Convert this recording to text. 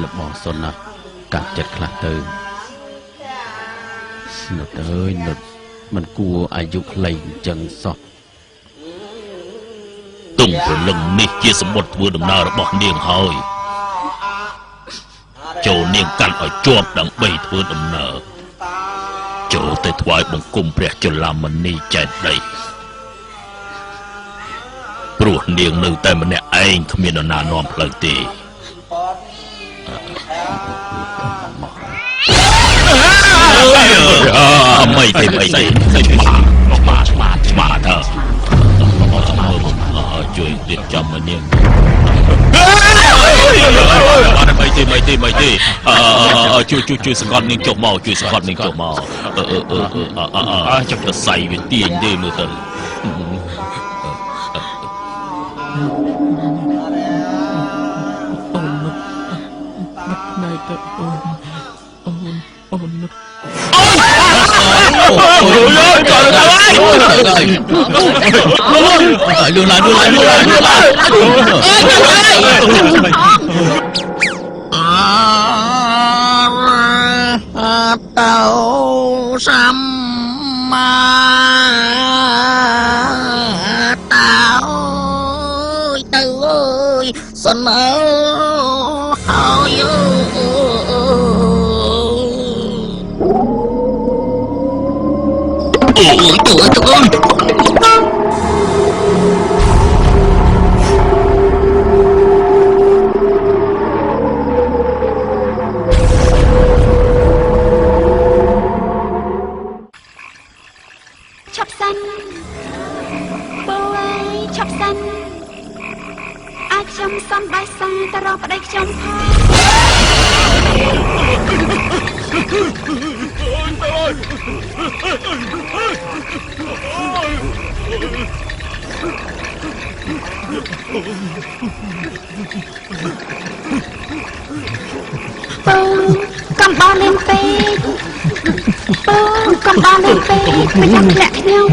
របស់សុនណាកាត់ចិត្តខ្លះទៅនុតអើយនុតមិនគួរអាយុខ្លីអញ្ចឹងសោះទុំព្រលឹងនេះជាសម្បត្តិធ្វើដំណើររបស់នាងហើយចូលនាងកាន់ឲ្យជាប់ដើម្បីធ្វើដំណើរចូលទៅថ្វាយបង្គំព្រះចលមនីចេតិយព្រោះនាងនៅតែម្នាក់ឯងគ្មាននរណានាំផ្លូវទេไม่ទេឆ្មាទៅជួយរៀបចំមកនាងไม่ទេជួយសង្កត់នាងចុះមកជួយសង្កត់នាងចុះមកចាប់ទៅសៃវាទាញទេមើលទៅណៃទៅអូននឹកតោសម្មាតោទៅអើយសនើហើយឈប់សិនបូអើយឈប់សិនអាចខ្ញុំសុំបាយសាទៅរកប្តីខ្ញុំផងកំបោលេងពេកកំបោលេងពេកមិនចាំធ្លាក់ខ្ញុំ